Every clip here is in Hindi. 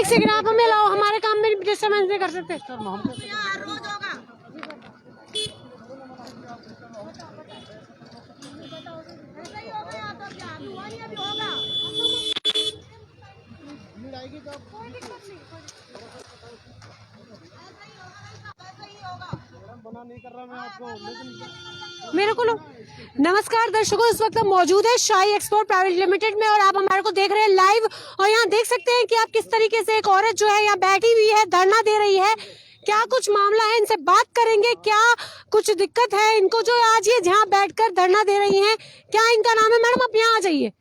एक सेकंड आप हमें लाओ, हमारे काम में डिस्टर्बेंस नहीं कर सकते। नहीं कर रहा मैं आपको, लेकिन मेरे को लो। नमस्कार दर्शकों, इस वक्त हम मौजूद है शाही एक्सपोर्ट प्राइवेट लिमिटेड में और आप हमारे को देख रहे हैं लाइव। और यहाँ देख सकते हैं कि आप किस तरीके से एक औरत जो है यहाँ बैठी हुई है, धरना दे रही है। क्या कुछ मामला है, इनसे बात करेंगे। क्या कुछ दिक्कत है इनको जो आज ये यहाँ बैठकर धरना दे रही हैं? क्या इनका नाम है? मैडम आप यहाँ आ जाइए।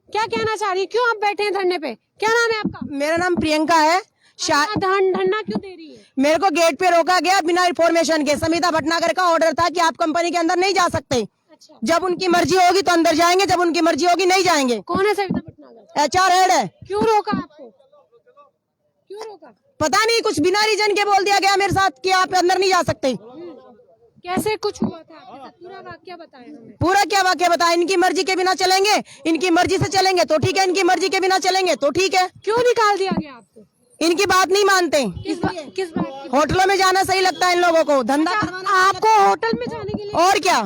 क्या कहना चाह रही है? क्यों आप बैठे हैं धरने पे? क्या नाम है आपका? मेरा नाम प्रियंका है। धरना क्यों दे रही है? मेरे को गेट पे रोका गया बिना इन्फॉर्मेशन के। समिता भटनागर का ऑर्डर था कि आप कंपनी के अंदर नहीं जा सकते। अच्छा। जब उनकी मर्जी होगी तो अंदर जाएंगे, जब उनकी मर्जी होगी नहीं जाएंगे। कौन है सविता भटनागर? HR हेड है। क्यों रोका आपको? क्यों रोका? पता नहीं, कुछ बिना रीजन के बोल दिया गया मेरे साथ कि आप अंदर नहीं जा सकते। कैसे कुछ हुआ था आपके साथ? पूरा वाक्य बताएं हमें। पूरा क्या वाक्य बताए? इनकी मर्जी के बिना चलेंगे, इनकी मर्जी से चलेंगे तो ठीक है, इनकी मर्जी के बिना चलेंगे तो ठीक है। क्यों निकाल दिया गया आपको? इनकी बात नहीं मानते। किस बात की? होटलों में जाना सही लगता है इन लोगों को, धंधा आपको होटल में जाने के लिए? और क्या।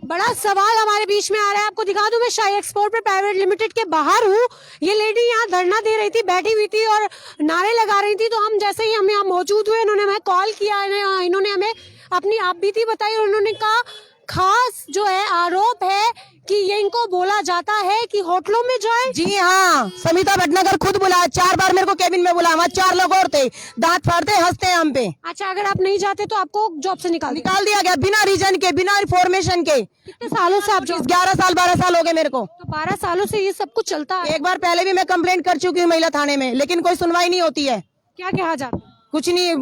बड़ा सवाल हमारे बीच में आ रहा है। आपको दिखा दूं, मैं शाही एक्सपोर्ट प्राइवेट लिमिटेड के बाहर हूँ। ये लेडी यहाँ धरना दे रही थी, बैठी हुई थी और नारे लगा रही थी। तो हम जैसे ही हम यहाँ मौजूद हुए, इन्होंने हमें कॉल किया, इन्होंने हमें अपनी आपबीती बताई और उन्होंने कहा खास जो है आरोप है कि ये इनको बोला जाता है कि होटलों में जाए। जी हाँ, समिता भटनागर खुद बुलाया, 4 बार मेरे को केबिन में बुलाया। वहाँ 4 लोग और थे, दांत फाड़ते हंसते हैं हम पे। अच्छा, अगर आप नहीं जाते तो आपको जॉब से निकाल दिया गया बिना रीजन के, बिना इन्फॉर्मेशन के। कितने सालों से आप 11 साल 12 साल हो गए मेरे को। तो 12 सालों से ये सब कुछ चलता है? एक बार पहले भी मैं कंप्लेंट कर चुकी हूँ महिला थाने में, लेकिन कोई सुनवाई नहीं होती है। क्या कहा जाता है? कुछ नहीं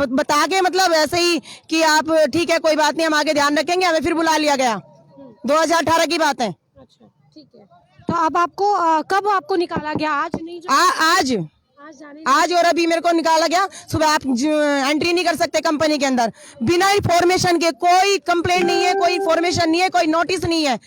बता के, मतलब ऐसे ही कि आप ठीक है कोई बात नहीं, हम आगे ध्यान रखेंगे। हमें फिर बुला लिया गया। 2018 की बात है। अच्छा, ठीक है। तो अब आपको कब आपको निकाला गया? आज नहीं आज और अभी मेरे को निकाला गया सुबह। आप एंट्री नहीं कर सकते कंपनी के अंदर बिना इन्फॉर्मेशन के। कोई कंप्लेंट नहीं है, कोई इन्फॉर्मेशन नहीं है, कोई नोटिस नहीं है।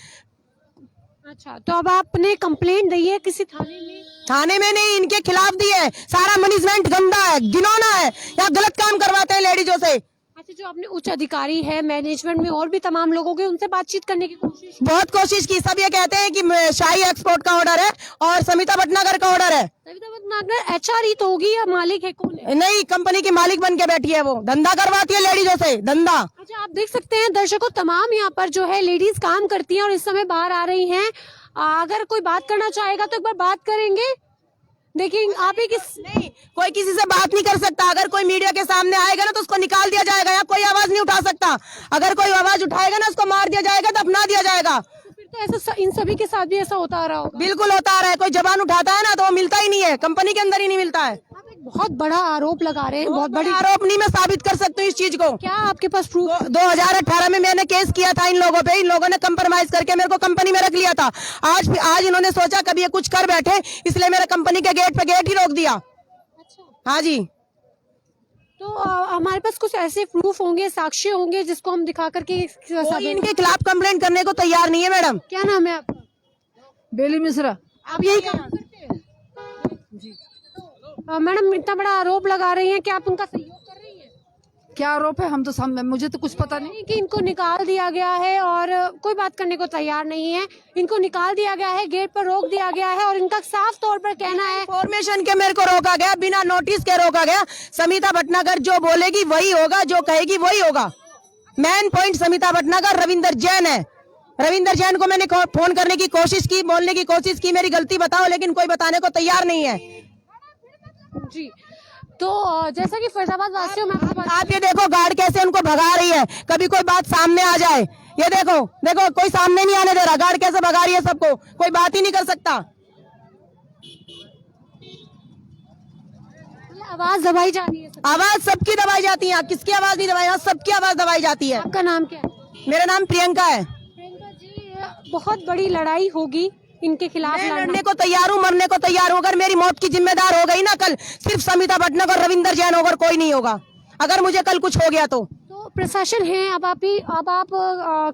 अच्छा, तो अब आपने कंप्लेंट दी है किसी थाने में? थाने में नहीं, इनके खिलाफ दी है। सारा मैनेजमेंट गंदा है, घिनौना है, यहाँ गलत काम करवाते हैं लेडीजों से। अच्छा, जो अपने उच्च अधिकारी है मैनेजमेंट में और भी तमाम लोगों के, उनसे बातचीत करने की कोशिश? बहुत कोशिश की। सब ये कहते हैं कि शाही एक्सपोर्ट का ऑर्डर है और समिता भटनागर का ऑर्डर है। सविता भटनागर HR ही तो होगी या मालिक है? कौन है? नहीं, कंपनी की मालिक बन के बैठी है वो। धंधा करवाती है लेडीजों से, धंधा। अच्छा, आप देख सकते हैं दर्शकों, तमाम यहाँ पर जो है लेडीज काम करती हैं और इस समय बाहर आ रही हैं। अगर कोई बात करना चाहेगा तो एक बार बात करेंगे। देखिए, आप ही नहीं, कोई किसी से बात नहीं कर सकता। अगर कोई मीडिया के सामने आएगा ना तो उसको निकाल दिया जाएगा। या कोई आवाज नहीं उठा सकता। अगर कोई आवाज उठाएगा ना उसको मार दिया जाएगा, दफना दिया जाएगा। तो फिर तो ऐसा इन सभी के साथ भी ऐसा होता आ रहा होगा? बिल्कुल होता आ रहा है। कोई जबान उठाता है ना तो वो मिलता ही नहीं है, कंपनी के अंदर ही नहीं मिलता है। आप एक बहुत बड़ा आरोप लगा रहे हैं। बहुत बड़ी आरोप नहीं, मैं साबित कर सकती हूँ इस चीज को। क्या आपके पास प्रूफ? 2018 में मैंने केस किया था इन लोगों पे। इन लोगों ने कंप्रोमाइज करके मेरे को कंपनी में रख लिया था। आज इन्होंने सोचा कभी ये कुछ कर बैठे, इसलिए मेरे कंपनी के गेट पे गेट ही रोक दिया। अच्छा, हाँ जी। तो हमारे पास कुछ ऐसे प्रूफ होंगे, साक्ष्य होंगे जिसको हम दिखा करके कोई इनके खिलाफ कंप्लेंट करने को तैयार नहीं है मैडम। क्या नाम है आपका? बेली मिश्रा। आप यही काम करते हैं? जी। मैडम, इतना बड़ा आरोप लगा रही हैं कि आप उनका सहयोग कर रही हैं? क्या आरोप है? हम तो मुझे तो कुछ पता नहीं। कि इनको निकाल दिया गया है और कोई बात करने को तैयार नहीं है। इनको निकाल दिया गया है, गेट पर रोक दिया गया है और इनका साफ तौर पर कहना है इन्फॉर्मेशन के मेरे को रोका गया, बिना नोटिस के रोका गया। समिता भटनागर जो बोलेगी वही होगा, जो कहेगी वही होगा। मेन पॉइंट समिता भटनागर रविंदर जैन है। रविंदर जैन को मैंने फोन करने की कोशिश की, बोलने की कोशिश की, मेरी गलती बताओ, लेकिन कोई बताने को तैयार नहीं है। जी। तो जैसा कि फैजाबाद वासियों में आप ये देखो गार्ड कैसे उनको भगा रही है। कभी कोई बात सामने आ जाए, ये देखो देखो, कोई सामने नहीं आने दे रहा। गार्ड कैसे भगा रही है सबको, कोई बात ही नहीं कर सकता। आवाज दबाई जा रही है? आवाज सबकी दबाई जाती है। किसकी आवाज नहीं दबाई? सबकी आवाज दबाई जाती है। आपका नाम क्या है? मेरा नाम प्रियंका है। प्रियंका जी, बहुत बड़ी लड़ाई होगी इनके खिलाफ। लड़ने को तैयार हूँ, मरने को तैयार हूँ। अगर मेरी मौत की जिम्मेदार हो गई ना कल, सिर्फ समिता भटनागर और रविंदर जैन होगा, कोई नहीं होगा। अगर मुझे कल कुछ हो गया तो प्रशासन है, अब आप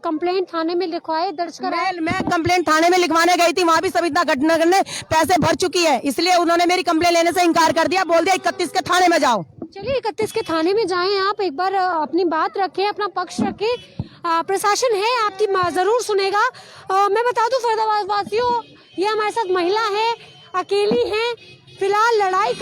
कंप्लेंट थाने में लिखवाए, दर्ज कराए। मैं कंप्लेंट थाने में लिखवाने गई थी, वहाँ भी सविता भटनागर ने पैसे भर चुकी है, इसलिए उन्होंने मेरी कंप्लेंट लेने से इनकार कर दिया, बोल दिया 31 के थाने में जाओ। चलिए 31 के थाने में जाएं, आप एक बार अपनी बात रखें, अपना पक्ष रखें। प्रशासन है आपकी जरूर सुनेगा। मैं बता दूं फरीदाबाद वासियों, ये हमारे साथ महिला है, अकेली है, फिलहाल लड़ाई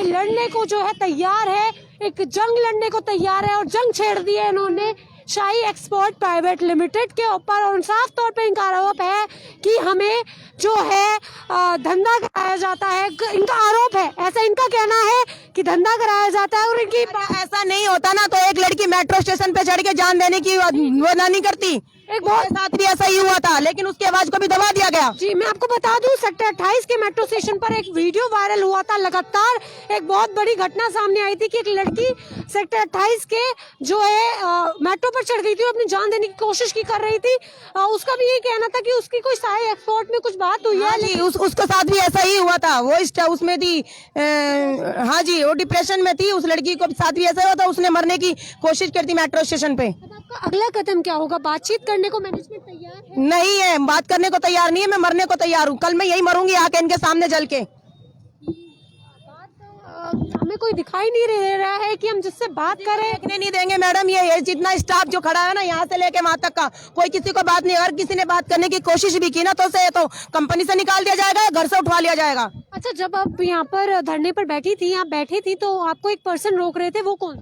लड़ने को जो है तैयार है, एक जंग लड़ने को तैयार है और जंग छेड़ दी है इन्होंने शाही एक्सपोर्ट प्राइवेट लिमिटेड के ऊपर। और साफ तौर पे इनका आरोप है कि हमें जो है धंधा कराया जाता है, इनका आरोप है, ऐसा इनका कहना है कि धंधा कराया जाता है। और इनकी ऐसा नहीं होता ना तो एक लड़की मेट्रो स्टेशन पे चढ़ के जान देने की वो नहीं करती। एक बहुत साथ भी ऐसा ही हुआ था, लेकिन उसकी आवाज को भी दबा दिया गया। जी मैं आपको बता दूं, सेक्टर 28 के मेट्रो स्टेशन पर एक वीडियो वायरल हुआ था। लगातार एक बहुत बड़ी घटना सामने आई थी कि एक लड़की सेक्टर 28 के जो है मेट्रो पर चढ़ गई थी और अपनी जान देने की कोशिश की कर रही थी। उसका भी ये कहना था कि उसकी कोई शाही एक्सपोर्ट में कुछ बात हुई है। हाँ जी, उसके साथ भी ऐसा ही हुआ था, वो उसमें थी, हाँ जी, वो डिप्रेशन में थी, उस लड़की को साथ भी ऐसा हुआ था, उसने मरने की कोशिश की थी मेट्रो स्टेशन पे। आपका अगला कदम क्या होगा? बातचीत करने को मैनेजमेंट तैयार है? नहीं है, बात करने को तैयार नहीं है, मैं मरने को तैयार हूँ। कल मैं यही मरूंगी आके इनके सामने जल के। हमें कोई दिखाई नहीं दे रहा है कि हम जिससे बात करें। देखने नहीं देंगे मैडम, ये जितना स्टाफ जो खड़ा है ना यहाँ से लेके वहाँ तक का, कोई किसी को बात नहीं। अगर किसी ने बात करने की कोशिश भी की ना तो कंपनी से निकाल दिया जाएगा, घर से उठवा लिया जाएगा। अच्छा, जब आप यहाँ पर धरने पर बैठी थी, आप बैठी थी तो आपको एक पर्सन रोक रहे थे, वो कौन?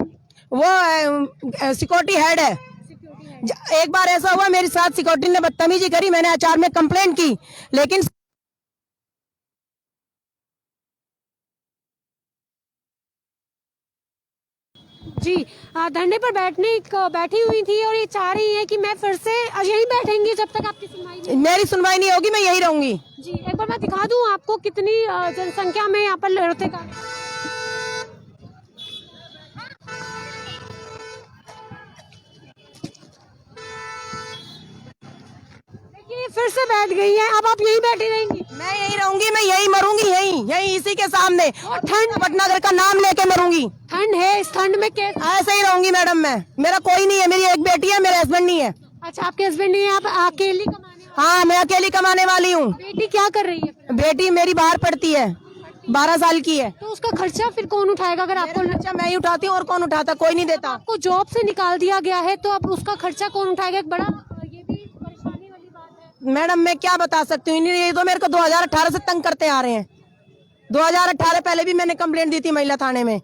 वो सिक्योरिटी हेड है। एक बार ऐसा हुआ मेरे साथ, सिक्योरिटी ने बदतमीजी करी, मैंने HR में कंप्लेंट की, लेकिन जी धरने पर बैठी हुई थी और ये चाह रही है कि मैं फिर से यहीं बैठेंगी जब तक आपकी सुनवाई नहीं। मेरी सुनवाई नहीं होगी, मैं यही रहूंगी। जी एक बार मैं दिखा दूं आपको कितनी जनसंख्या में यहाँ पर लड़ते का। देखिए फिर से बैठ गई है, अब आप यहीं बैठी रहेंगी? मैं यही रहूंगी, मैं यही मरूंगी, यही इसी के सामने, और ठंड भटनागर का नाम लेके मरूंगी। ठंड है, इस ठंड में ऐसे ही रहूंगी मैडम मैं। मेरा कोई नहीं है, मेरी एक बेटी है, मेरा हस्बैंड नहीं है। अच्छा, आपके हस्बैंड नहीं है, आप अकेली कमाने? हाँ, मैं अकेली कमाने वाली हूँ। बेटी क्या कर रही है? बेटी मेरी बाहर पढ़ती है, 12 साल की है। तो उसका खर्चा फिर कौन उठाएगा? अगर आपको खर्चा मैं ही उठाती हूँ, और कौन उठाता? कोई नहीं देता। आपको जॉब से निकाल दिया गया है तो अब उसका खर्चा कौन उठाएगा? एक बड़ा ये भी परेशानी वाली बात है। मैडम मैं क्या बता सकती हूँ, ये तो मेरे को 2018 से तंग करते आ रहे हैं। 2018 पहले भी मैंने कंप्लेंट दी थी महिला थाने में।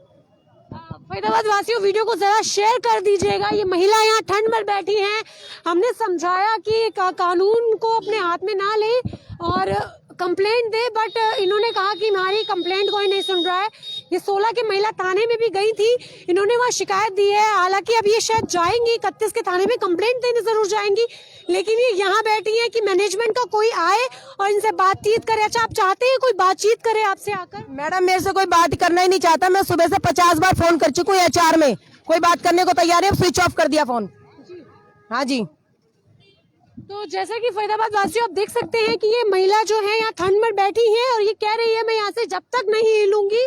फरीदाबाद वासियों, वीडियो को जरा शेयर कर दीजिएगा। ये महिला यहाँ ठंड में बैठी हैं, हमने समझाया कि कानून को अपने हाथ में ना ले और कंप्लेंट दे, बट इन्होंने कहा कि हमारी कंप्लेंट कोई नहीं सुन रहा है। ये 16 के महिला थाने में भी गई थी, इन्होंने वहाँ शिकायत दी है। हालांकि अब ये शायद जाएंगी 31 के थाने में, कंप्लेंट देने जरूर जाएंगी, लेकिन ये यहाँ बैठी है कि मैनेजमेंट का कोई आए और इनसे बातचीत करे। अच्छा, आप चाहते हैं कोई बातचीत करे आपसे आकर? मैडम मेरे से कोई बात करना ही नहीं चाहता। मैं सुबह से 50 बार फोन कर चुकी हूँ HR में, कोई बात करने को तैयार है, स्विच ऑफ कर दिया फोन। हाँ जी। तो जैसा कि फरीदाबाद वासियों आप देख सकते हैं कि ये महिला जो है यहाँ ठंड में बैठी है और ये कह रही है मैं यहाँ से जब तक नहीं हिलूंगी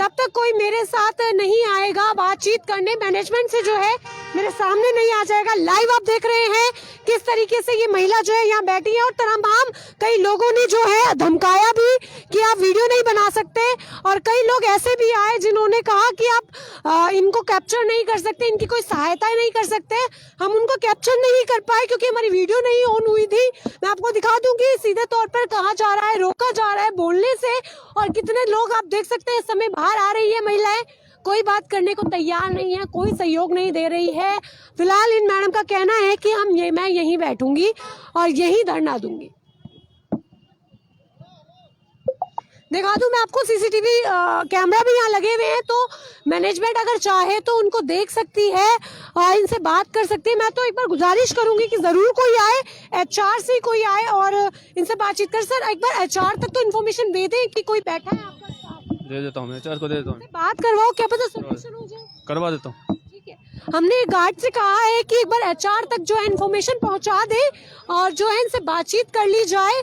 तब तक कोई मेरे साथ नहीं आएगा बातचीत करने, मैनेजमेंट से जो है मेरे सामने नहीं आ जाएगा। लाइव आप देख रहे हैं किस तरीके से ये महिला जो है यहाँ बैठी है और तमाम कई लोगों ने जो है धमकाया भी कि आप वीडियो नहीं बना सकते, और कई लोग ऐसे भी आए जिन्होंने कहा कि आप इनको कैप्चर नहीं कर सकते, इनकी कोई सहायता नहीं कर सकते। हम उनको कैप्चर नहीं कर पाए क्योंकि हमारी वीडियो नहीं ऑन हुई थी। मैं आपको दिखा दूं कि सीधे तौर पर कहा जा रहा है, रोका जा रहा है बोलने से, और कितने लोग आप देख सकते हैं इस समय बाहर आ रही है महिलाएं, कोई बात करने को तैयार नहीं है, कोई सहयोग नहीं दे रही है। फिलहाल इन मैडम का कहना है कि मैं यहीं बैठूंगी और यहीं धरना दूंगी। दिखा दूं मैं आपको, CCTV कैमरा भी यहाँ लगे हुए हैं, तो मैनेजमेंट अगर चाहे तो उनको देख सकती है और इनसे बात कर सकती है। मैं तो एक बार गुजारिश करूंगी कि जरूर कोई आए, HR से कोई आए और इनसे बातचीत कर। सर एक बार HR तक तो इन्फॉर्मेशन दे दें कि कोई बैठा है आपका स्टाफ। दे देता हूँ, HR को दे देता हूँ, बात करवाओ, क्या पता सोल्यूशन हो जाए। करवा देता हूँ। ठीक है, हमने गार्ड से कहा है कि एक बार HR तक जो है इन्फॉर्मेशन पहुंचा दे और जो है इनसे बातचीत कर ली जाए।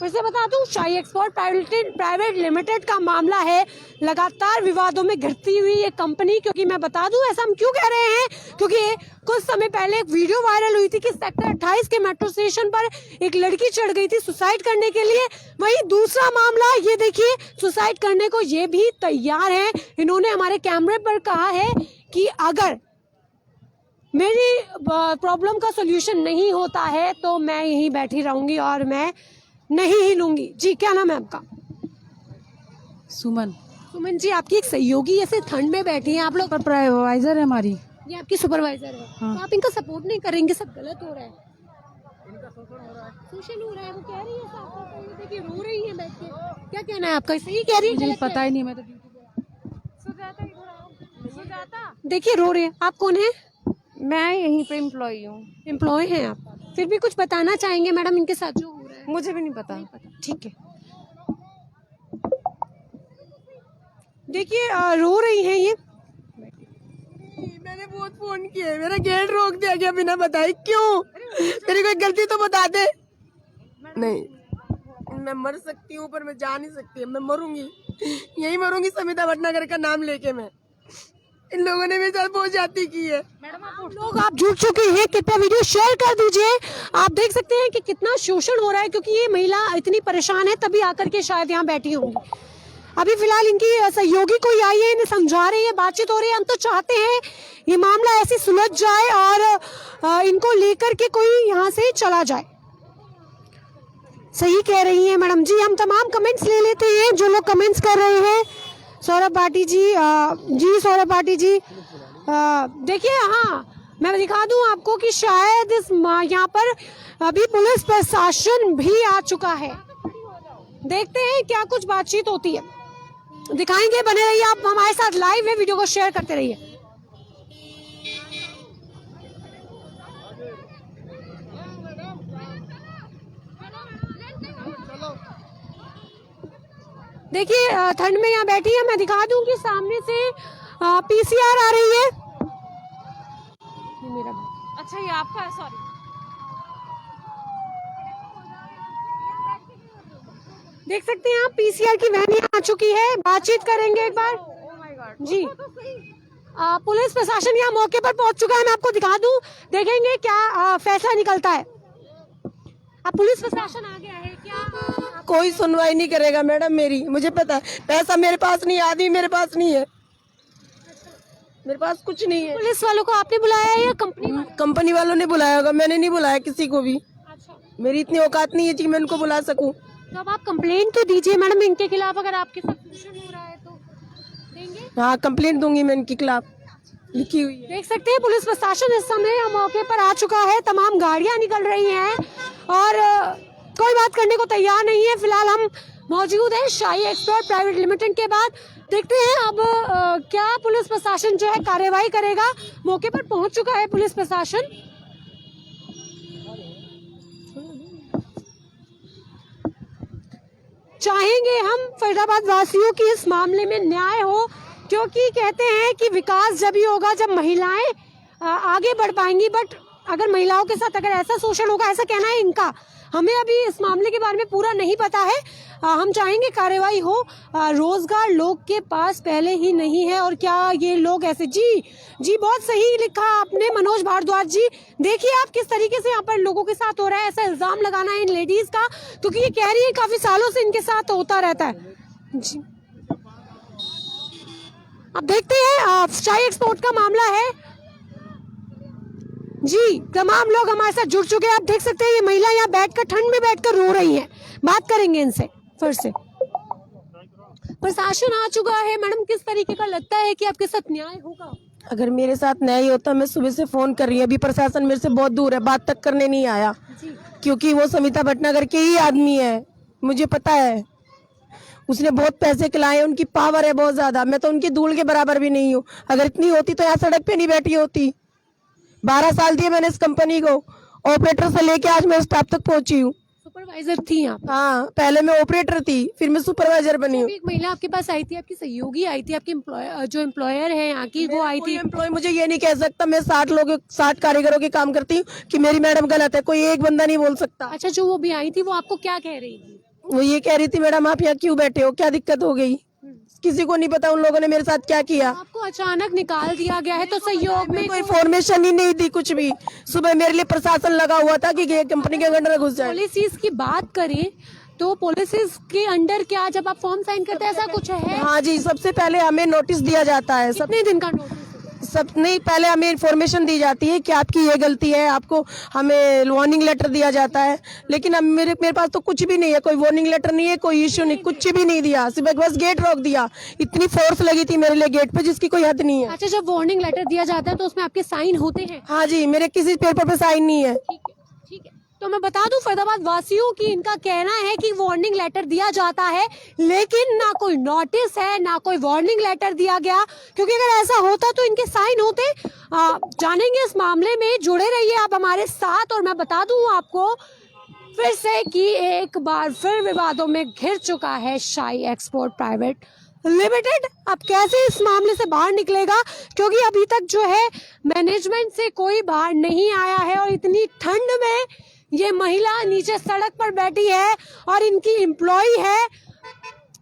फिर से बता दूं, शाही एक्सपोर्ट प्राइवेट लिमिटेड का मामला है। लगातार विवादों में घिरती हुई ये कंपनी, क्योंकि मैं बता दूं ऐसा हम क्यों कह रहे हैं, क्योंकि कुछ समय पहले एक वीडियो वायरल हुई थी कि सेक्टर 28 के मेट्रो स्टेशन पर एक लड़की चढ़ गई थी सुसाइड करने के लिए। वहीं दूसरा मामला ये देखिए, सुसाइड करने को ये भी तैयार है। इन्होंने हमारे कैमरे पर कहा है कि अगर मेरी प्रॉब्लम का सोल्यूशन नहीं होता है तो मैं यहीं बैठी रहूंगी और मैं नहीं ही लूंगी। जी, क्या नाम है आपका? सुमन सुमन जी, आपकी एक सहयोगी ऐसे ठंड में बैठी हैं, आप लोग सुपरवाइजर है हमारी। ये आपकी सुपरवाइजर है। हाँ। तो आप इनका सपोर्ट नहीं करेंगे, सब गलत हो रहा है। शोषण हो रहा है, वो कह रही है साफ साफ, ये देखिए रो रही है बैठ के। क्या कहना है आपका, सही कह रही है? मुझे पता ही नहीं, मैं तो देखिए रो रहे हैं। आप कौन है? मैं यहीं पे एम्प्लॉई हूँ। एम्प्लॉय हैं आप, फिर भी कुछ बताना चाहेंगे मैडम इनके साथ जो हो रहा है? मुझे भी नहीं पता। ठीक है, देखिए रो रही हैं ये। मैंने बहुत फोन किए, मेरा गेट रोक दिया गया बिना बताए। क्यों? मेरी कोई गलती तो बता दे। नहीं, मैं मर सकती हूँ पर मैं जा नहीं सकती। मैं मरूंगी, यही मरूंगी समिता भटनागर का नाम लेके। मैं इन लोगों ने मेरे साथ बहुत जाती की है। लोग आप जुट चुके हैं, कृपया वीडियो शेयर कर दीजिए। आप देख सकते हैं कि कितना शोषण हो रहा है, क्योंकि ये महिला इतनी परेशान है तभी आकर के शायद यहाँ बैठी होंगी। अभी फिलहाल इनकी सहयोगी कोई आई है, इन्हें समझा रही है, बातचीत हो रही है। हम तो चाहते हैं ये मामला ऐसे सुलझ जाए और इनको लेकर के कोई यहाँ से चला जाए। सही कह रही है मैडम जी। हम तमाम कमेंट्स ले लेते हैं जो लोग कमेंट्स कर रहे हैं। सौरभ भाटी जी, जी सौरभ भाटी जी, देखिए हाँ, मैं दिखा दूं आपको कि शायद इस यहाँ पर अभी पुलिस प्रशासन भी आ चुका है। देखते हैं क्या कुछ बातचीत होती है, दिखाएंगे। बने रहिए आप हमारे साथ, लाइव है, वीडियो को शेयर करते रहिए। देखिए ठंड में यहाँ बैठी है। मैं दिखा दूं कि सामने से पीसीआर आ रही है। ये मेरा अच्छा, ये आपका है? सॉरी। देख सकते हैं आप, पीसीआर की वैन यहाँ आ चुकी है। बातचीत करेंगे एक बार। जी, पुलिस प्रशासन यहाँ मौके पर पहुंच चुका है। मैं आपको दिखा दूं, देखेंगे क्या फैसला निकलता है। अब पुलिस प्रशासन आ गया है, क्या कोई सुनवाई नहीं करेगा मैडम मेरी, मुझे पता है। पैसा मेरे पास नहीं है, आदमी मेरे पास नहीं है, मेरे पास कुछ नहीं है। पुलिस वालों को आपने बुलाया है या कंपनी वालों ने बुलाया होगा, मैंने नहीं बुलाया किसी को भी। अच्छा, मेरी इतनी औकात नहीं है कि मैं उनको बुला सकूं। तो अब आप कंप्लेंट तो दीजिए मैडम इनके खिलाफ, अगर आपके साथ शोषण हो रहा है तो देंगे। हाँ, कंप्लेंट दूंगी मैं इनके खिलाफ, लिखी हुई है। देख सकते हैं पुलिस प्रशासन इस समय मौके पर आ चुका है। तमाम गाड़ियां निकल रही हैं और कोई बात करने को तैयार नहीं है। फिलहाल हम मौजूद है शाही एक्सपोर्ट प्राइवेट लिमिटेड के बाद। देखते हैं अब क्या पुलिस प्रशासन जो है कार्यवाही करेगा। मौके पर पहुंच चुका है पुलिस प्रशासन। चाहेंगे हम फरीदाबाद वासियों की इस मामले में न्याय हो, क्योंकि कहते हैं कि विकास जब ही होगा जब महिलाएं आगे बढ़ पाएंगी। बट अगर महिलाओं के साथ अगर ऐसा शोषण होगा, ऐसा कहना है इनका, हमें अभी इस मामले के बारे में पूरा नहीं पता है। हम चाहेंगे कार्रवाई हो। रोजगार लोग के पास पहले ही नहीं है और क्या ये लोग ऐसे। जी बहुत सही लिखा आपने मनोज भारद्वाज जी। देखिए आप किस तरीके से यहाँ पर लोगों के साथ हो रहा है। ऐसा इल्जाम लगाना है इन लेडीज का, क्योंकि ये कह रही है काफी सालों से इनके साथ होता रहता है। जी अब देखते हैं, शाही एक्सपोर्ट का मामला है। जी तमाम लोग हमारे साथ जुड़ चुके हैं। आप देख सकते हैं ये महिला यहाँ बैठकर ठंड में बैठकर रो रही है। बात करेंगे इनसे फिर से। प्रशासन आ चुका है मैडम, किस तरीके का लगता है कि आपके साथ न्याय होगा? अगर मेरे साथ न्याय होता, मैं सुबह से फोन कर रही हूँ, अभी प्रशासन मेरे से बहुत दूर है, बात तक करने नहीं आया, क्योंकि वो समिता भटनागर के ही आदमी है, मुझे पता है। उसने बहुत पैसे खिलाए, उनकी पावर है बहुत ज्यादा। मैं तो उनकी धूल के बराबर भी नहीं हूँ। अगर इतनी होती तो यहाँ सड़क पे नहीं बैठी होती। 12 साल दिए मैंने इस कंपनी को, ऑपरेटर से लेके आज मैं स्टाफ तक पहुंची हूँ। सुपरवाइजर थी आप? हाँ, पहले मैं ऑपरेटर थी, फिर मैं सुपरवाइजर बनी हूँ। एक महिला आपके पास आई थी, आपकी सहयोगी आई थी, आपकी जो एम्प्लॉयर है यहाँ की, वो आई थी। एम्प्लॉय मुझे ये नहीं कह सकता। मैं 60 कारीगरों के काम करती हूँ कि मेरी मैडम गलत है, कोई एक बंदा नहीं बोल सकता। अच्छा, जो वो भी आई थी वो आपको क्या कह रही थी? वो ये कह रही थी मैडम आप यहाँ क्यों बैठे हो, क्या दिक्कत हो गई, किसी को नहीं पता उन लोगों ने मेरे साथ क्या किया। आपको अचानक निकाल दिया गया है तो सहयोग में कोई इन्फॉर्मेशन ही नहीं दी कुछ भी। सुबह मेरे लिए प्रशासन लगा हुआ था कि ये कंपनी के अंदर घुस जाए। पॉलिसीज की बात करें तो पॉलिसीज के अंडर क्या जब आप फॉर्म साइन करते हैं ऐसा कुछ है? हाँ जी, सबसे पहले हमें नोटिस दिया जाता है। कितने दिन का नोटिस? सब नहीं, पहले हमें इन्फॉर्मेशन दी जाती है कि आपकी ये गलती है, आपको हमें वार्निंग लेटर दिया जाता है। लेकिन अब मेरे पास तो कुछ भी नहीं है, कोई वार्निंग लेटर नहीं है, कोई इश्यू नहीं, कुछ भी नहीं दिया, सिर्फ बस गेट रोक दिया। इतनी फोर्स लगी थी मेरे लिए गेट पे जिसकी कोई हद नहीं है। अच्छा, जब वार्निंग लेटर दिया जाता है तो उसमें आपके साइन होते हैं? हाँ जी, मेरे किसी पेपर पे साइन नहीं है। ठीक है, ठीक है। तो मैं बता दूं फरीदाबाद वासियों की इनका कहना है कि वार्निंग लेटर दिया जाता है लेकिन ना कोई नोटिस है ना कोई वार्निंग लेटर दिया गया, क्योंकि अगर ऐसा होता तो इनके साइन होते। जानेंगे इस मामले में, जुड़े रहिए आप हमारे साथ। और मैं बता दूं आपको फिर से कि एक बार फिर विवादों में घिर चुका है शाही एक्सपोर्ट प्राइवेट लिमिटेड। अब कैसे इस मामले से बाहर निकलेगा, क्योंकि अभी तक जो है मैनेजमेंट से कोई बाहर नहीं आया है और इतनी ठंड में ये महिला नीचे सड़क पर बैठी है और इनकी एम्प्लॉय है,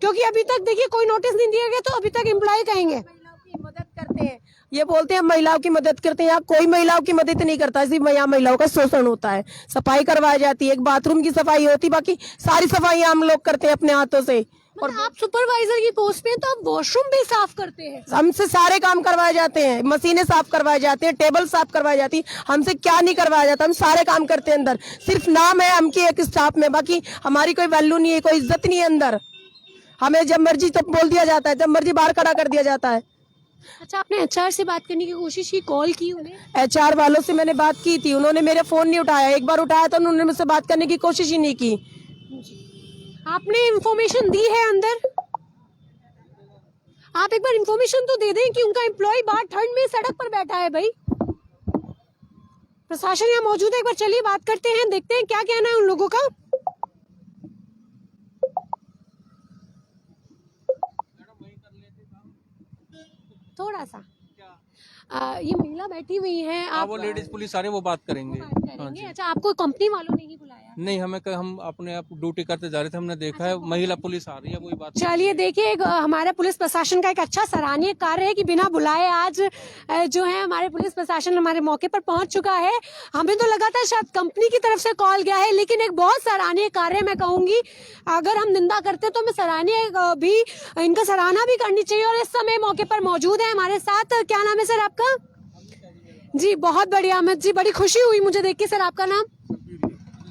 क्योंकि अभी तक देखिए कोई नोटिस नहीं दिया गया तो अभी तक एम्प्लॉय कहेंगे। महिलाओं की मदद करते हैं, ये बोलते हैं महिलाओं की मदद करते हैं, यहाँ कोई महिलाओं की मदद नहीं करता, सिर्फ यहाँ महिलाओं का शोषण होता है। सफाई करवाई जाती है, एक बाथरूम की सफाई होती, बाकी सारी सफाई हम लोग करते हैं अपने हाथों से। और आप सुपरवाइजर की पोस्ट पे तो आप वॉशरूम भी साफ करते हैं? हमसे सारे काम करवाए जाते हैं, मशीनें साफ करवाई जाती हैं, टेबल साफ करवाई जाती है, हमसे क्या नहीं करवाया जाता, हम सारे काम करते हैं अंदर। सिर्फ नाम है हमकी एक स्टाफ में, बाकी हमारी कोई वैल्यू नहीं है, कोई इज्जत नहीं है अंदर। हमें जब मर्जी तब बोल दिया जाता है, जब मर्जी बाहर खड़ा कर दिया जाता है। अच्छा, आपने एचआर से बात करने की कोशिश की, कॉल की उन्हें? एचआर वालों से मैंने बात की थी, उन्होंने मेरे फोन नहीं उठाया, एक बार उठाया तो उन्होंने मुझसे बात करने की कोशिश ही नहीं की। आपने इंफॉर्मेशन दी है अंदर? आप एक बार इंफॉर्मेशन तो दे दें कि उनका एम्प्लॉय बाहर ठंड में सड़क पर बैठा है। भाई प्रशासन यहाँ मौजूद है, एक बार चलिए बात करते हैं, देखते हैं क्या कहना है उन लोगों का। थोड़ा सा ये महिला बैठी हुई है, आप वो लेडीज पुलिस आ रही है, वो बात करेंगे। हाँ जी। अच्छा, आपको कंपनी वालों ने ही बुलाया? नहीं, हम अपने आप ड्यूटी करते जा रहे थे, हमने देखा है महिला पुलिस आ रही है, वही बात। चलिए देखिए, हमारे पुलिस प्रशासन का एक अच्छा सराहनीय कार्य है कि बिना बुलाए आज जो है हमारे पुलिस प्रशासन हमारे मौके पर पहुंच चुका है। हमें तो लगा था शायद कंपनी की तरफ से कॉल गया है, लेकिन एक बहुत सराहनीय कार्य मैं कहूंगी। अगर हम निंदा करते तो मैं सराहनीय भी इनका सराहना भी करनी चाहिए। और इस समय मौके पर मौजूद है हमारे साथ, क्या नाम है सर आपका? जी बहुत बढ़िया अमित जी, बड़ी खुशी हुई मुझे देख के। सर आपका नाम?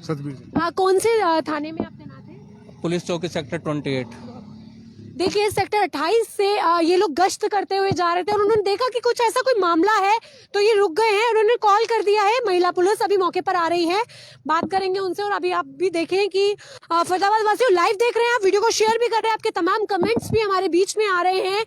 सतबीर जी। कौन से थाने में आप तैनात हैं? पुलिस चौकी सेक्टर 28। देखिए सेक्टर 28 से ये लोग गश्त करते हुए जा रहे थे और उन्होंने देखा कि कुछ ऐसा कोई मामला है तो ये रुक गए हैं। उन्होंने कॉल कर दिया है, महिला पुलिस अभी मौके पर आ रही है, बात करेंगे उनसे। और अभी आप भी देखें कि फरीदाबाद वासियों लाइव देख रहे हैं, आप वीडियो को शेयर भी कर रहे हैं, आपके तमाम कमेंट्स भी हमारे बीच में आ रहे हैं।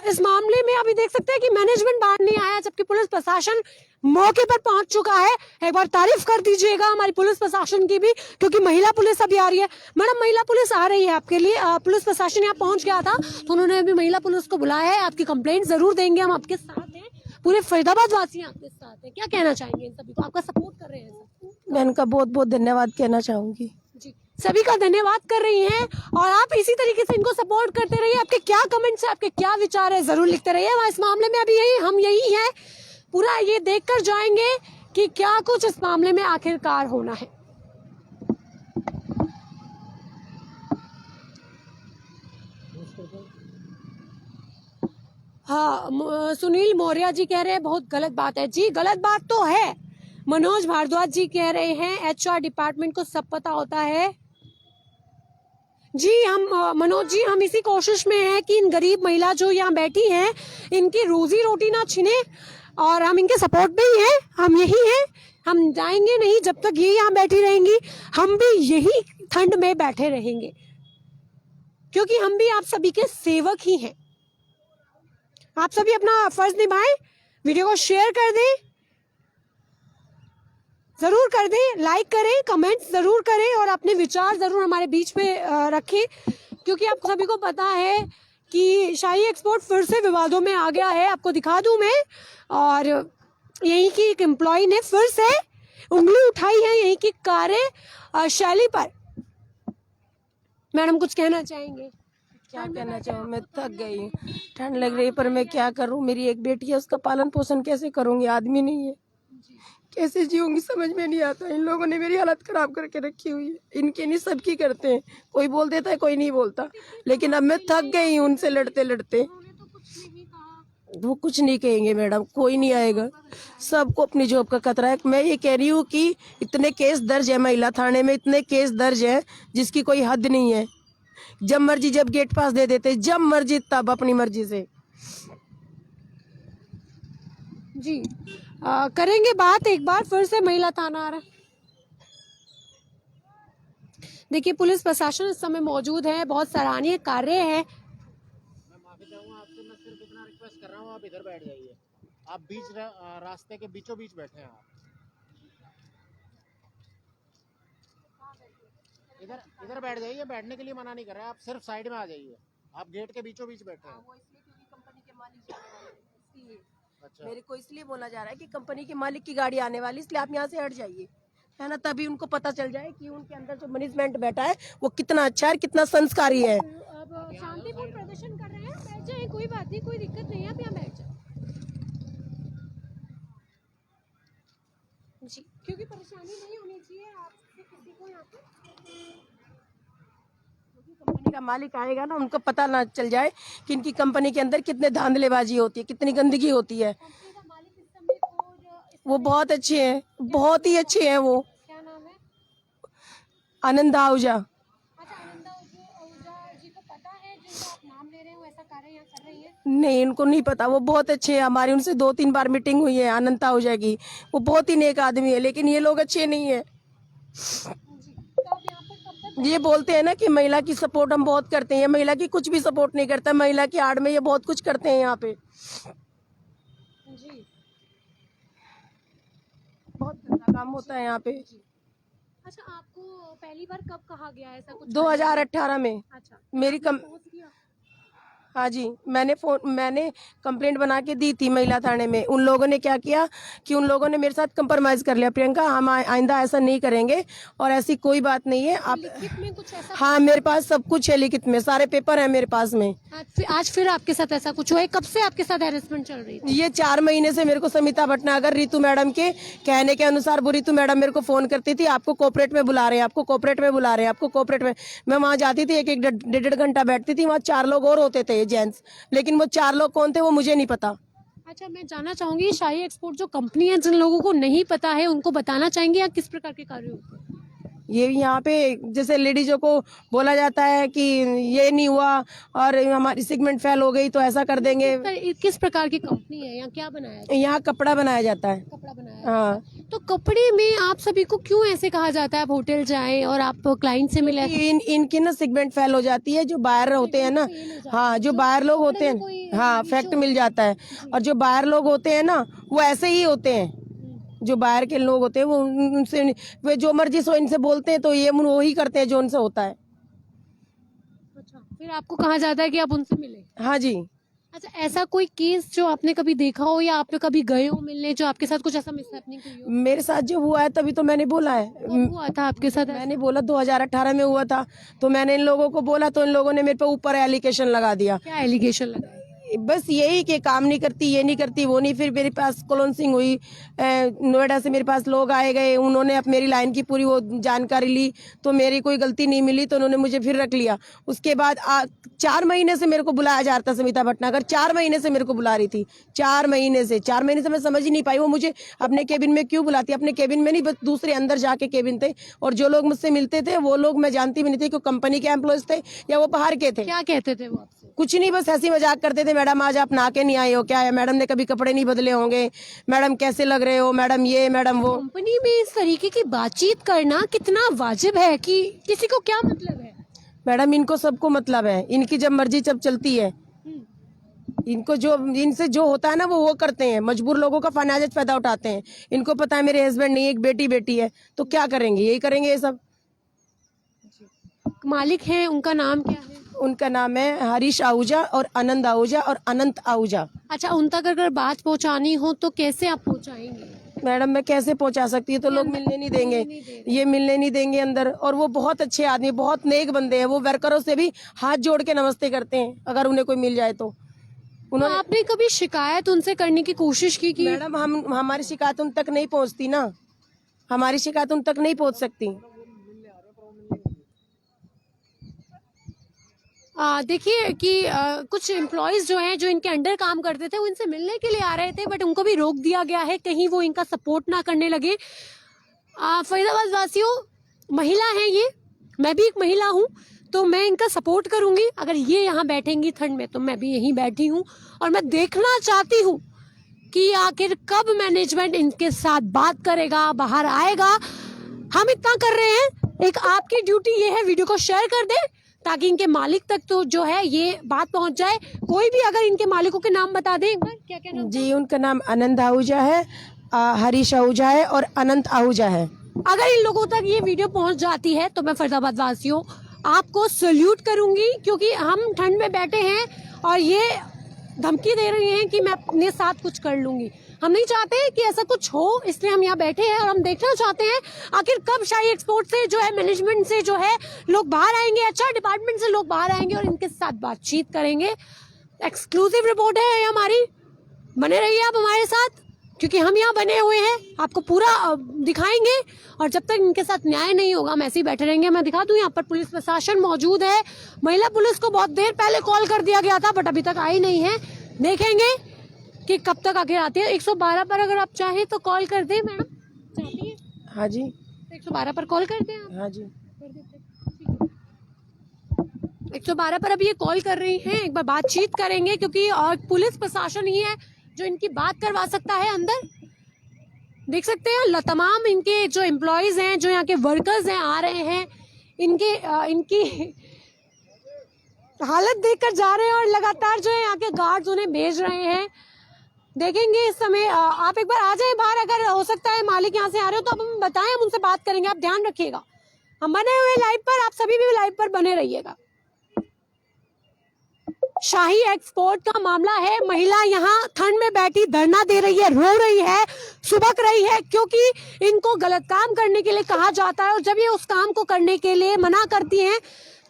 इस मामले में अभी देख सकते हैं कि मैनेजमेंट बाहर नहीं आया जबकि पुलिस प्रशासन मौके पर पहुंच चुका है। एक बार तारीफ कर दीजिएगा हमारी पुलिस प्रशासन की भी, क्योंकि महिला पुलिस अभी आ रही है। मैडम महिला पुलिस आ रही है आपके लिए, पुलिस प्रशासन यहाँ पहुंच गया था तो उन्होंने अभी महिला पुलिस को बुलाया है। आपकी कंप्लेंट जरूर देंगे, हम आपके साथ हैं, पूरे फरीदाबाद वासी आपके साथ हैं। क्या कहना चाहेंगे इन सभी को, आपका सपोर्ट कर रहे हैं सर? मैं इनका बहुत बहुत धन्यवाद कहना चाहूंगी जी, सभी का धन्यवाद कर रही हैं और आप इसी तरीके से इनको सपोर्ट करते रहिए। आपके क्या कमेंट्स है, आपके क्या विचार है, जरूर लिखते रहिए। इस मामले में अभी हम यही है, पूरा ये देखकर जाएंगे कि क्या कुछ इस मामले में आखिरकार होना है। हाँ, सुनील मौर्य जी कह रहे हैं बहुत गलत बात है। जी गलत बात तो है। मनोज भारद्वाज जी कह रहे हैं एचआर डिपार्टमेंट को सब पता होता है। जी हम मनोज जी, हम इसी कोशिश में हैं कि इन गरीब महिला जो यहाँ बैठी हैं इनकी रोजी रोटी ना छिने और हम इनके सपोर्ट में ही हैं, हम यही हैं, हम जाएंगे नहीं जब तक ये यहाँ बैठी रहेंगी। हम भी यही ठंड में बैठे रहेंगे क्योंकि हम भी आप सभी के सेवक ही हैं। आप सभी अपना फर्ज निभाएं, वीडियो को शेयर कर दें, जरूर कर दें, लाइक करें, कमेंट्स जरूर करें और अपने विचार जरूर हमारे बीच में रखें, क्योंकि आप सभी को पता है कि शाही एक्सपोर्ट फिर से विवादों में आ गया है। आपको दिखा दूं मैं, और यहीं की एक एम्प्लॉय ने फिर से उंगली उठाई है यहीं की कार्य शैली पर। मैडम कुछ कहना चाहेंगे? क्या कहना चाहूँ, मैं थक गई हूँ, ठंड लग रही है, पर मैं क्या करूँ, मेरी एक बेटी है, उसका पालन पोषण कैसे करूँगी, आदमी नहीं है, कैसे जीऊंगी समझ में नहीं आता। इन लोगों ने मेरी हालत खराब करके रखी हुई है, इनके नहीं सबकी करते हैं, कोई बोल देता है कोई नहीं बोलता, लेकिन अब मैं थक गई हूँ उनसे लड़ते लड़ते। वो कुछ नहीं कहेंगे मैडम, कोई नहीं आएगा, सबको अपनी जॉब का खतरा है। मैं ये कह रही हूँ कि इतने केस दर्ज है महिला थाने में, इतने केस दर्ज है जिसकी कोई हद नहीं है। जब मर्जी जब गेट पास दे देते, जब मर्जी तब अपनी मर्जी से। जी करेंगे बात एक बार फिर से महिला थाना आ रहा है। देखिए पुलिस प्रशासन इस समय मौजूद है, बहुत सराहनीय कार्य है। मैं माफी चाहूंगा आपसे, मैं सिर्फ इतना रिक्वेस्ट कर रहा हूँ, आप इधर बैठ जाइए। आप बीच रास्ते के बीचों बीच बैठे हैं। आप इधर इधर बैठ जाइए, बैठने के लिए मना नहीं कर रहे, आप सिर्फ साइड में आ जाइए। आप गेट के बीचों बीच बैठे हैं। अच्छा, मेरे को इसलिए बोला जा रहा है कि कंपनी के मालिक की गाड़ी आने वाली, इसलिए आप यहाँ से हट जाइए, है ना, तभी उनको पता चल जाए कि उनके अंदर जो मैनेजमेंट बैठा है वो कितना अच्छा है, कितना संस्कारी है। अब शांतिपूर्ण प्रदर्शन कर रहे हैं, बैठ जाए, कोई बात नहीं, कोई दिक्कत नहीं है, आप यहाँ बैठ जाए जी, क्योंकि परेशानी नहीं होनी चाहिए आपसे किसी को यहाँ पे। कंपनी का मालिक आएगा ना, उनको पता ना चल जाए कि इनकी कंपनी के अंदर कितने धांधलेबाजी होती है, कितनी गंदगी होती है। कंपनी का मालिक इस समय और वो बहुत अच्छे हैं, बहुत ही अच्छे हैं वो। क्या नाम है? आनंद आहूजा। अच्छा, आनंदा आहूजा जी को पता है जिनका आप नाम ले रहे हो ऐसा कार्य यहाँ कर रही है? नहीं, उनको नहीं पता, वो बहुत अच्छे हैं, हमारी उनसे 2-3 बार मीटिंग हुई है आनंद आहूजा की। वो बहुत ही नेक आदमी है, लेकिन ये लोग अच्छे नहीं है। जी, तो आप यहाँ पर कब तक? ये बोलते हैं ना कि महिला की सपोर्ट हम बहुत करते हैं, महिला की कुछ भी सपोर्ट नहीं करता, महिला की आड़ में ये बहुत कुछ करते हैं यहाँ पे। जी बहुत गंदा काम होता है यहाँ पे। अच्छा, आपको पहली बार कब कहा गया ऐसा कुछ? 2018 में अच्छा, मेरी पहुंच गया। हाँ जी, मैंने कंप्लेंट बना के दी थी महिला थाने में। उन लोगों ने क्या किया कि उन लोगों ने मेरे साथ कंप्रोमाइज कर लिया, प्रियंका हम आइंदा ऐसा नहीं करेंगे और ऐसी कोई बात नहीं है। आप लिखित में कुछ ऐसा? हाँ, मेरे पास सब कुछ है, लिखित में सारे पेपर है मेरे पास में। आज फिर आपके साथ ऐसा कुछ हुआ है? कब से आपके साथ हैरेसमेंट चल रही थी? ये 4 महीने से मेरे को समिता भटनागर रितु मैडम के कहने के अनुसार, वो रितु मैडम मेरे को फोन करती थी, आपको कोऑपरेट में बुला रहे हैं, आपको कोऑपरेट में बुला रहे हैं, आपको कोऑपरेट में। मैं वहाँ जाती थी, एक 1-1.5 घंटा बैठती थी, वहाँ 4 लोग और होते थे जेंट्स, लेकिन वो 4 लोग कौन थे वो मुझे नहीं पता। अच्छा, मैं जानना चाहूंगी शाही एक्सपोर्ट जो कंपनी है, जिन लोगों को नहीं पता है उनको बताना चाहेंगे या किस प्रकार के कार्य होते हैं? ये यहाँ पे जैसे लेडीजों को बोला जाता है कि ये नहीं हुआ और हमारी सिगमेंट फेल हो गई तो ऐसा कर देंगे। किस प्रकार की कंपनी है, यहाँ क्या बनाया जाता है? यहाँ कपड़ा बनाया जाता है। कपड़ा बनाया जाता हाँ, है। तो कपड़े में आप सभी को क्यों ऐसे कहा जाता है आप होटल जाएं और आप क्लाइंट से मिले? इनकी ना सिगमेंट फेल हो जाती है, जो बाहर होते हैं ना, हाँ जो बाहर लोग होते हैं, हाँ फैक्ट मिल जाता है, और जो बाहर लोग होते हैं ना वो ऐसे ही होते हैं, जो बाहर के लोग होते हैं वो उनसे वे जो मर्जी सो इनसे बोलते हैं तो ये वही करते हैं जो उनसे होता है। अच्छा, फिर आपको कहा जाता है कि आप उनसे मिले? हाँ जी। अच्छा, ऐसा कोई केस जो आपने कभी देखा हो या आप कभी गए हो मिलने, जो आपके साथ कुछ ऐसा मिसहैपनिंग हुई हो? मेरे साथ जो हुआ है तभी तो मैंने बोला है। कब हुआ था आपके साथ? मैंने बोला 2018 में हुआ था, तो मैंने इन लोगों को बोला तो इन लोगों ने मेरे पे ऊपर एलिगेशन लगा दिया। क्या एलिगेशन लगाया? बस यही कि काम नहीं करती, ये नहीं करती, वो नहीं। फिर मेरे पास क्लोजिंग हुई, नोएडा से मेरे पास लोग आए गए, उन्होंने अब मेरी लाइन की पूरी वो जानकारी ली, तो मेरी कोई गलती नहीं मिली तो उन्होंने मुझे फिर रख लिया। उसके बाद 4 महीने से मेरे को बुलाया जा रहा था समिता भटनागर, 4 महीने से मेरे को बुला रही थी, 4 महीने से मैं समझ ही नहीं पाई वो मुझे अपने केबिन में क्यों बुलाती। अपने केबिन में नहीं, बस दूसरे अंदर जाके केबिन थे, और जो लोग मुझसे मिलते थे वो लोग मैं जानती भी नहीं थी कि कंपनी के एम्प्लॉयज थे या वो बाहर के थे। क्या कहते थे वो आपसे? कुछ नहीं, बस ऐसी मजाक करते थे, मैडम आज आप नहा के नहीं आए हो क्या है, मैडम ने कभी कपड़े नहीं बदले होंगे, मैडम कैसे लग रहे हो, मैडम ये मैडम वो। कंपनी में इस तरीके की बातचीत करना कितना वाजिब है, कि किसी को क्या मतलब है? मैडम इनको सबको मतलब है, इनकी जब मर्जी जब चलती है, इनको जो इनसे जो होता है ना वो करते हैं, मजबूर लोगों का फायदा पैदा उठाते हैं। इनको पता है मेरे हस्बैंड नहीं, एक बेटी है, तो क्या करेंगे, यही करेंगे ये सब। मालिक हैं, उनका नाम क्या है? उनका नाम है हरीश आहूजा और आनंद आहूजा और अनंत आहूजा। अच्छा, उन तक अगर बात पहुंचानी हो तो कैसे आप पहुंचाएंगे? मैडम मैं कैसे पहुंचा सकती है, तो लोग मिलने नहीं देंगे, ये मिलने नहीं देंगे अंदर। और वो बहुत अच्छे आदमी, बहुत नेक बंदे हैं, वो वर्करों से भी हाथ जोड़ के नमस्ते करते हैं अगर उन्हें कोई मिल जाए तो। तो आपने कभी शिकायत उनसे करने की कोशिश की कि मैडम हमारी शिकायत उन तक नहीं पहुंचती ना, हमारी शिकायत उन तक नहीं पहुंच सकती। देखिए कि कुछ एम्प्लॉयज जो हैं जो इनके अंडर काम करते थे वो इनसे मिलने के लिए आ रहे थे, बट उनको भी रोक दिया गया है कहीं वो इनका सपोर्ट ना करने लगे। फरीदाबाद वासियों, महिला हैं ये, मैं भी एक महिला हूँ, तो मैं इनका सपोर्ट करूंगी। अगर ये यहाँ बैठेंगी ठंड में तो मैं भी यहीं बैठी हूँ, और मैं देखना चाहती हूँ कि आखिर कब मैनेजमेंट इनके साथ बात करेगा, बाहर आएगा। हम इतना कर रहे हैं, एक आपकी ड्यूटी ये है, वीडियो को शेयर कर दे ताकि इनके मालिक तक तो जो है ये बात पहुंच जाए। कोई भी अगर इनके मालिकों के नाम बता दे एक बार, क्या क्या नाम? जी उनका नाम आनंद आहूजा है, हरीश आहूजा है और अनंत आहूजा है। अगर इन लोगों तक ये वीडियो पहुंच जाती है तो मैं फरीदाबाद वासियों आपको सल्यूट करूंगी, क्योंकि हम ठंड में बैठे हैं और ये धमकी दे रही हैं कि मैं अपने साथ कुछ कर लूंगी। हम नहीं चाहते कि ऐसा कुछ हो, इसलिए हम यहाँ बैठे हैं और हम देखना चाहते हैं आखिर कब शाही एक्सपोर्ट से जो है, मैनेजमेंट से जो है लोग बाहर आएंगे, अच्छा डिपार्टमेंट से लोग बाहर आएंगे और इनके साथ बातचीत करेंगे। एक्सक्लूसिव रिपोर्ट है ये हमारी, बने रहिए आप हमारे साथ, क्योंकि हम यहाँ बने हुए हैं, आपको पूरा दिखाएंगे। और जब तक इनके साथ न्याय नहीं होगा हम ऐसे ही बैठे रहेंगे। मैं दिखा दूं, यहाँ पर पुलिस प्रशासन मौजूद है। महिला पुलिस को बहुत देर पहले कॉल कर दिया गया था, बट अभी तक आई नहीं है। देखेंगे कि कब तक आगे आती है। 112 पर अगर आप चाहें तो कॉल कर दें मैडम, चाहती है? हाँ जी, 112 पर कॉल कर दें आप? हाँ जी। 112 पर अभी ये कॉल कर रही हैं, एक बार बातचीत करेंगे, क्योंकि और पुलिस प्रशासन ही है जो इनकी बात करवा सकता है अंदर। देख सकते हैं तमाम इनके जो एम्प्लॉयज हैं, जो यहाँ के वर्कर्स हैं, आ रहे हैं, इनकी हालत देखकर जा रहे हैं और लगातार जो है यहाँ के गार्ड्स उन्हें भेज रहे हैं। देखेंगे इस समय, आप एक बार आ जाए बाहर, अगर हो सकता है मालिक यहाँ से आ रहे हो तो आप हमें बताएं, हम उनसे बात करेंगे। आप ध्यान रखिएगा, हम बने हुए लाइव पर, आप सभी भी लाइव पर बने रहिएगा। शाही एक्सपोर्ट का मामला है, महिला यहाँ ठंड में बैठी धरना दे रही है, रो रही है, सुबक रही है, क्योंकि इनको गलत काम करने के लिए कहा जाता है और जब ये उस काम को करने के लिए मना करती हैं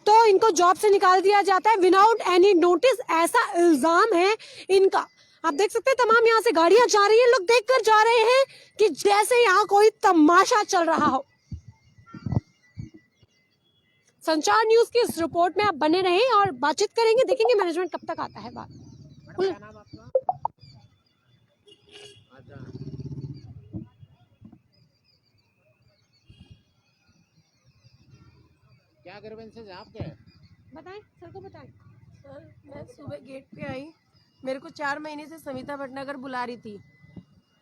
तो इनको जॉब से निकाल दिया जाता है विदाउट एनी नोटिस। ऐसा इल्जाम है इनका। आप देख सकते हैं तमाम यहाँ से गाड़ियां जा रही हैं, लोग देखकर जा रहे हैं कि जैसे यहाँ कोई तमाशा चल रहा हो। संचार न्यूज की इस रिपोर्ट में आप बने रहें और बातचीत करेंगे, देखेंगे मैनेजमेंट कब तक आता है बात। क्या नाम आपका? अच्छा, क्या ग्रीवेंसेस हैं आपके? बताएं सर को, बताएं। सर मैं सुबह गेट पे आई, मेरे को 4 महीने से समिता भटनागर बुला रही थी,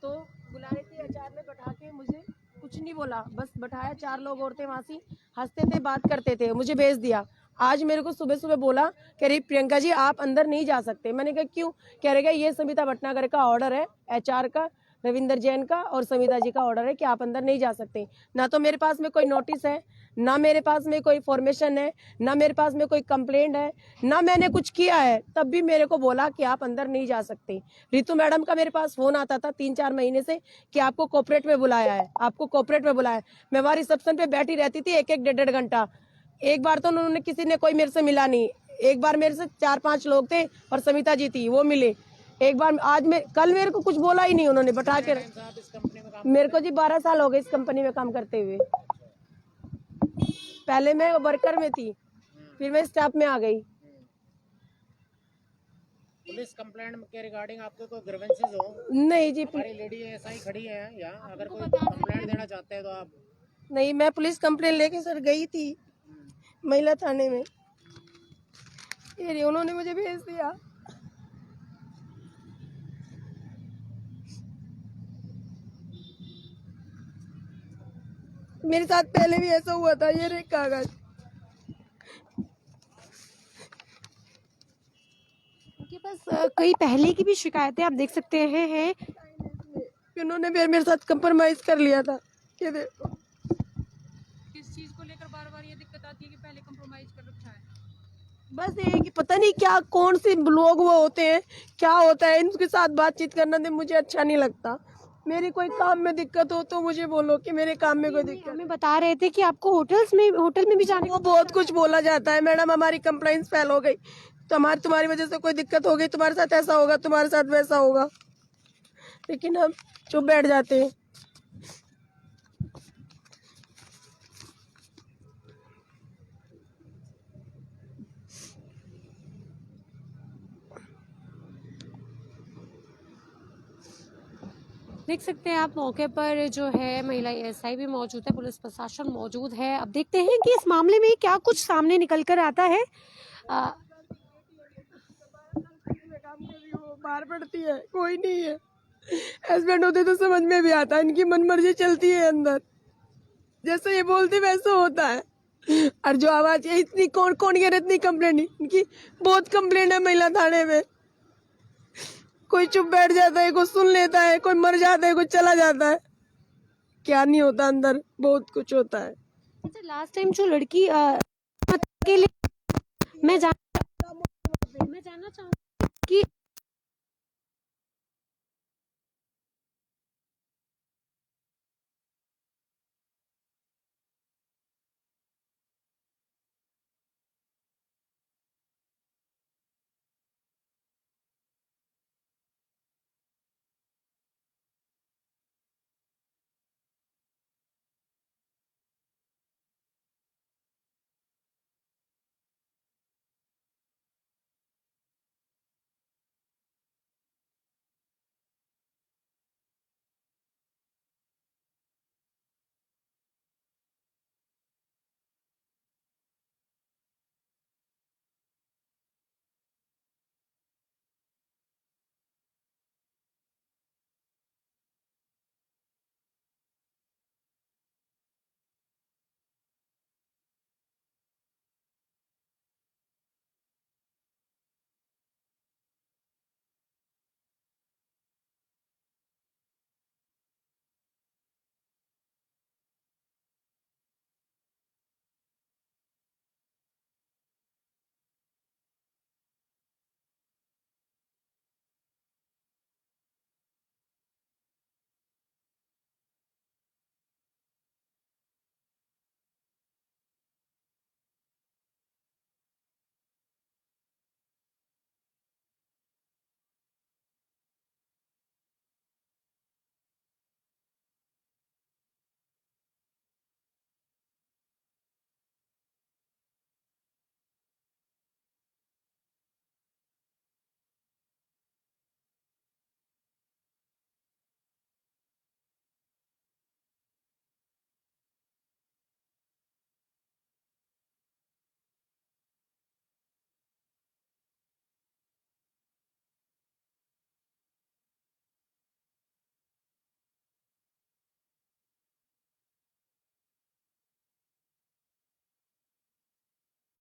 तो बुला रही थी, अचार में बैठा के मुझे कुछ नहीं बोला, बस बैठाया। 4 लोग और थे वहाँ से, हंसते थे, बात करते थे, मुझे भेज दिया। आज मेरे को सुबह सुबह बोला, कह रही प्रियंका जी आप अंदर नहीं जा सकते। मैंने कहा क्यों? कह रहे ये समिता भटनागर का ऑर्डर है, HR का, रविंदर जैन का और समिता जी का ऑर्डर है कि आप अंदर नहीं जा सकते। ना तो मेरे पास में कोई नोटिस है, ना मेरे पास में कोई फॉर्मेशन है, ना मेरे पास में कोई कंप्लेंट है, ना मैंने कुछ किया है, तब भी मेरे को बोला कि आप अंदर नहीं जा सकते। रितु मैडम का मेरे पास फोन आता था 3-4 महीने से कि आपको कोऑपरेट में बुलाया है, आपको कोऑपरेट में बुलाया है। मैं वहाँ रिसेप्शन पे बैठी रहती थी 1-1, 1.5 घंटा। एक बार तो उन्होंने, किसी ने कोई मेरे से मिला नहीं। एक बार मेरे से 4-5 लोग थे और समिता जी थी, वो मिले एक बार। आज कल मेरे को कुछ बोला ही नहीं उन्होंने, बैठा के। मेरे को जी 12 साल हो गए इस कंपनी में काम करते हुए। पहले मैं वर्कर में थी, फिर मैं स्टाफ में आ गई। पुलिस कंप्लेंट के रिगार्डिंग आपके कोई ग्रीवेंसेस हो? नहीं जी, हमारी लेडी ऐसा ही खड़ी है यहाँ, अगर कोई कंप्लेंट देना चाहते हैं तो आप? नहीं, मैं पुलिस कंप्लेंट लेके सर गई थी महिला थाने में, ये उन्होंने मुझे भेज दिया। मेरे साथ पहले भी ऐसा हुआ था, ये रहे कागज। उनके पास कई पहले की भी शिकायतें आप देख सकते हैं। उन्होंने फिर मेरे साथ कंप्रोमाइज कर लिया था। ये देखो, किस चीज को लेकर बार बार ये दिक्कत आती है कि पहले कंप्रोमाइज कर रखा है? बस ये कि पता नहीं क्या, कौन से लोग वो होते हैं, क्या होता है, इनके साथ बातचीत करना मुझे अच्छा नहीं लगता। मेरी कोई काम में दिक्कत हो तो मुझे बोलो कि मेरे काम में कोई दिक्कत। हमें बता रहे थे कि आपको होटल में भी जाने वो बहुत कुछ बोला जाता है मैडम, हमारी कंप्लेंट्स फेल हो गई तो तुम्हारी वजह से कोई दिक्कत हो गई, तुम्हारे साथ ऐसा होगा, तुम्हारे साथ वैसा होगा, लेकिन हम चुप बैठ जाते हैं। देख सकते हैं आप मौके पर जो है महिला एएसआई भी मौजूद है, पुलिस प्रशासन मौजूद है। अब देखते हैं कि इस मामले में क्या कुछ सामने निकल कर आता है। बाहर पड़ती है, कोई नहीं है, हस्बैंड होते तो समझ में भी आता, इनकी मनमर्जी चलती है अंदर, जैसे ये बोलते वैसा होता है। और जो आवाज है इतनी कौन कह रहे, इतनी कंप्लेंट, इनकी बहुत कंप्लेंट है महिला थाने में। कोई चुप बैठ जाता है, कोई सुन लेता है, कोई मर जाता है, कोई चला जाता है, क्या नहीं होता अंदर, बहुत कुछ होता है। अच्छा, लास्ट टाइम जो लड़की के लिए मैं जानना चाहूँगी कि